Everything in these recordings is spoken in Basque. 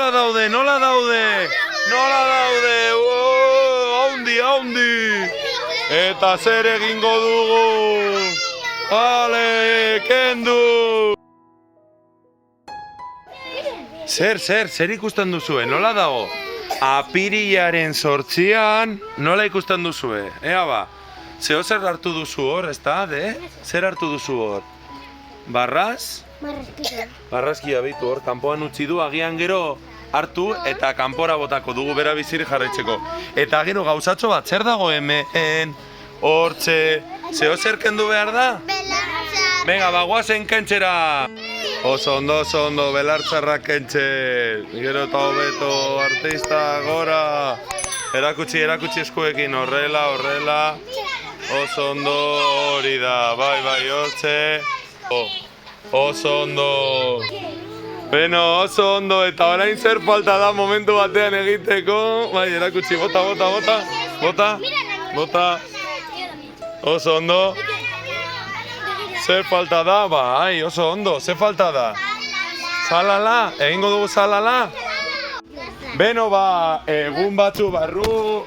nola daude, nola daude? Nola daude? Haundi, haundi! Eta zer egingo dugu? Ale, kendu! Zer ikusten duzue, nola dago? Apirilaren 8an, nola ikusten duzue? Ea ba, zeo zer hartu duzu hor, ezta, de? Zer hartu duzu hor? Barraz? Barrazkia bitu hor, kanpoan utzi du, agian gero hartu eta kanpora botako dugu bera bizirik jarraitzeko. Eta gero gauzatxo bat, zer dago hemen, hortxe, zeo zer kendu behar da? Venga, bagoazen kentzera! Oso ondo, belartzarrak kentzen. Gero eta hobeto, artista, gora! Erakutsi eskuekin, horrela. Oso ondo hori da, bai, hortxe. Oso ondo. Beno, oso ondo, eta orain zer falta da momentu batean egiteko. Bai, erakutsi, bota. Oso ondo. Zer falta da? Bai, oso ondo, zer falta da? Salala, egingo dugu salala? Beno ba, egun batzu barru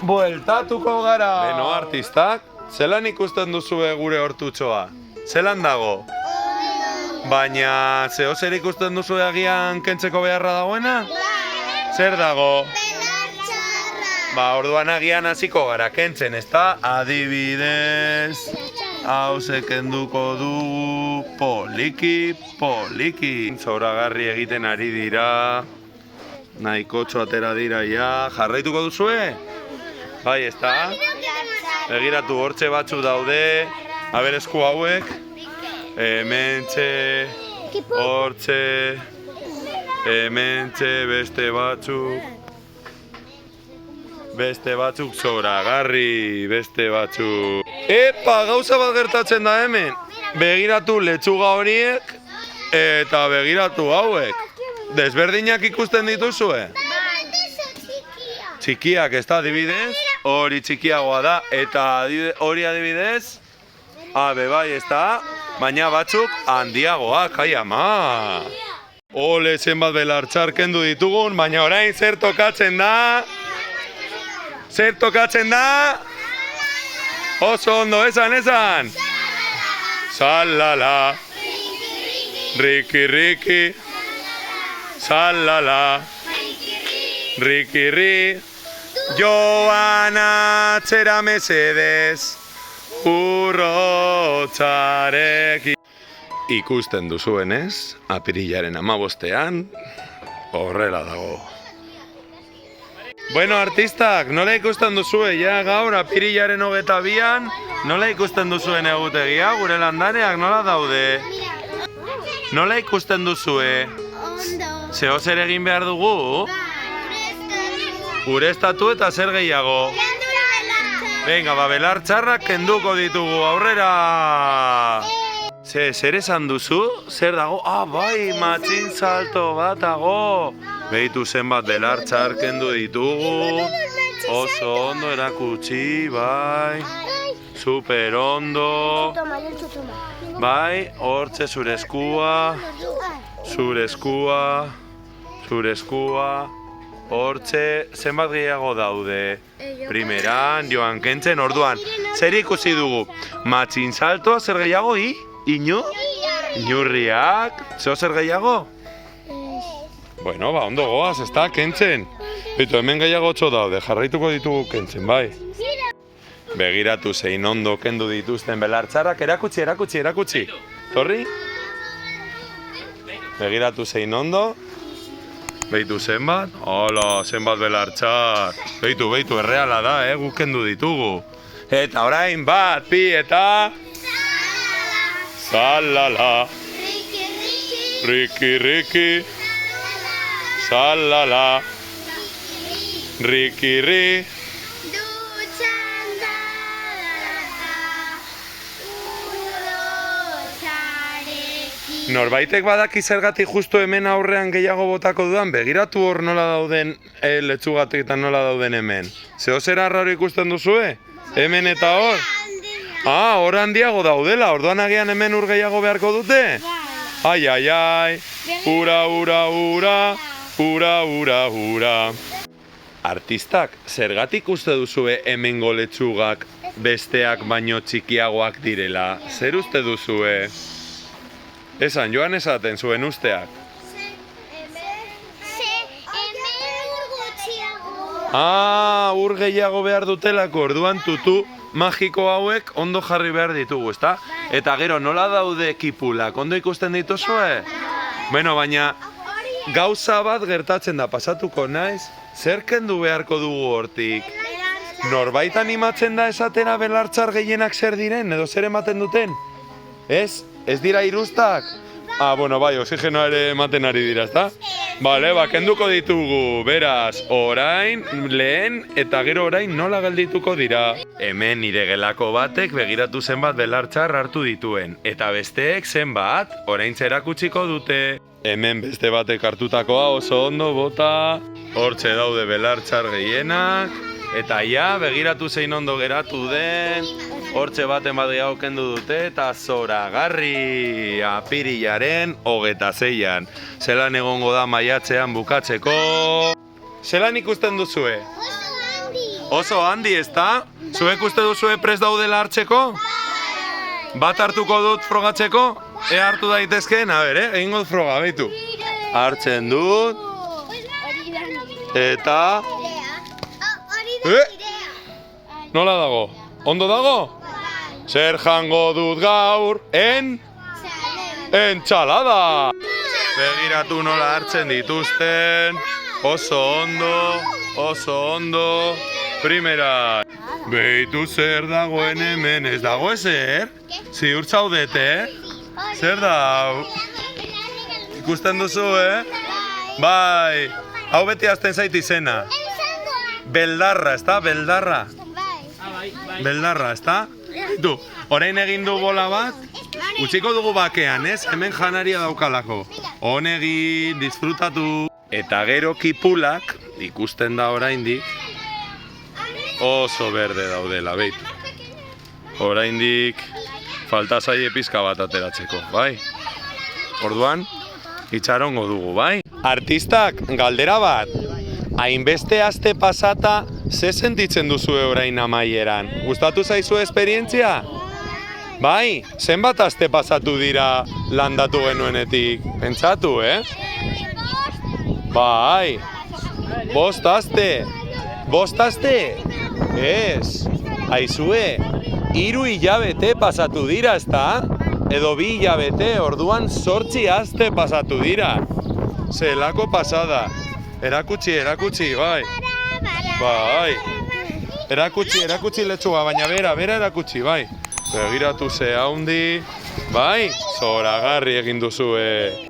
bueltatuko gara. Beno, artistak, zelan ikusten duzue gure hortutxoa? Zelan dago? Baina, zeo zer ikusten duzue agian kentzeko beharra dagoena? Zer dago? Ba, orduan agian hasiko gara kentzen, ezta? Adibidez... Hau kenduko du poliki. Zoragarri egiten ari dira. Nahikotxo atera dira ja. Jarraituko duzue? Bai, ezta? Begiratu hortxe batzu daude. Aber esku hauek. Hementxe. Hortxe. Hementxe beste batzuk. Beste batzuk zoragarri, beste batzuk. Epa, gauza bat gertatzen da hemen. Begiratu letxuga horiek eta begiratu hauek. Desberdinak ikusten dituzue? Txikiak, ez da, adibidez? Hori txikiagoa da, eta hori adibidez? Bai, ez da? Baina batzuk handiagoak, ai ama! Ole, zenbat belartxar kendu ditugun, baina orain zer tokatzen da? Zer tokatzen da? Oso ondo, esan! Salala! Riki! Salala! Riki! Joan atzera mesedez! Urrotxarekin! Ikusten duzuenez, apirilaren 15ean, horrela dago. Bueno, artistak, nola ikusten duzue, ja gaur apirilaren 22an, nola ikusten duzuen egutegia, gure landareak nola daude? Nola ikusten duzue? Zeo zer egin behar dugu? Ureztatu eta zer gehiago? Venga, belartxarrak kenduko ditugu, aurrera! Zer esan duzu? Zer dago? Bai, matxin salto bat dago! Behitu zenbat belartxar kendu ditugu. Oso ondo erakutsi, bai. Super ondo. Bai, hortxe zure eskua. Hortxe, zenbat gehiago daude? Primeran, joan kentzen, orduan. Zer ikusi dugu? Matxin saltoa, zer gehiago, Inu? Inurriak, zeo zer gehiago? Bueno, ba, ondo goaz, ez da, kentzen. Bitu, hemen gehiago daude, jarraituko ditugu kentzen, bai. Begiratu zein ondo kendu dituzten belartxarrak, erakutsi. Torri? Begiratu zein ondo. Beitu zenbat? Hola, zenbat belartxar. Beitu, erreala da, guk kendu ditugu. Eta orain bat, bi eta... Salala. Riki. Salala. Riki. Norbaitek badaki zergatik justu hemen aurrean gehiago botako dudan, begiratu hor nola dauden letxugatik eta nola dauden hemen. Zeo zer arraro ikusten duzue? Hemen eta hor? Hor handiago daudela, orduan agian hemen ur gehiago beharko dute? Ai, ura, Ura, ura, ura. Artistak, zergatik uste duzue hemengo letxugak besteak baino txikiagoak direla? Zer uste duzue? Esan, joan esaten zuen usteak. Ur gehiago behar dutelako, orduan tutu magiko hauek ondo jarri behar ditugu, ezta? Eta gero, nola daude kipulak? Ondo ikusten dituzue? Bueno, baina gauza bat gertatzen da, pasatuko naiz? Zer kendu beharko dugu hortik? Norbait animatzen da esatera belartzar gehienak zer diren, edo zer ematen duten? Ez? Ez dira iruztak? Bueno, bai, oxigenoa ere ematen ari dira, ezta? Bale, kenduko ditugu, beraz, orain, lehen, eta gero orain nola geldituko dira. Hemen nire gelako batek begiratu zenbat belartzar hartu dituen, eta besteek zenbat, orain zerakutsiko dute. Hemen beste batek hartutakoa oso ondo bota, hortxe daude belartzar gehienak, eta ja, begiratu zein ondo geratu den, hortxe baten bat gehiago kendu dute, eta zoragarri apirilaren 26an. Zelan egongo da maiatzean bukatzeko. Zelan ikusten duzue? Oso handi, ezta? Zuek uste duzue prest daudela hartzeko? Bat hartuko dut frogatzeko? Ea hartu daitezkeen, egingo dut froga, behitu. Hartzen dut. Eta... Nola dago? Ondo dago? Zer jango dut gaur? Entxalada! Begiratu nola hartzen dituzten. Oso ondo. Primera. Behitu zer dagoen hemen, ez dago ezer? Ziur zaudete? Zer da? Ikusten duzu, Bai. Hau beti azten zait izena. Beldarra, ezta? Beldarra. Beldarra, ezta? Du, orain egin du bola bat, utziko dugu bakean, ez? Hemen janaria daukalako. Honegin, disfrutatu. Eta gero kipulak, ikusten da oraindik, oso berde daudela, behitu. Oraindik falta zaie pizka bat ateratzeko, bai? Orduan, itxarongo dugu, bai? Artistak, galdera bat, hainbeste aste pasata, ze sentitzen duzue orain amaieran? Gustatu zaizu esperientzia? Bai, zenbat aste pasatu dira landatu genuenetik? Pentsatu, Bai, 5 aste. 5 aste? Ez, aizue, 3 hilabete pasatu dira, ezta? Edo 2 hilabete, orduan 8 aste pasatu dira. Zelako pasada. Erakutsi, bai. Bai. Erakutsi letxuga, baina bera erakutsi, bai. Begiratu ze haundi, bai, zoragarri egin duzue.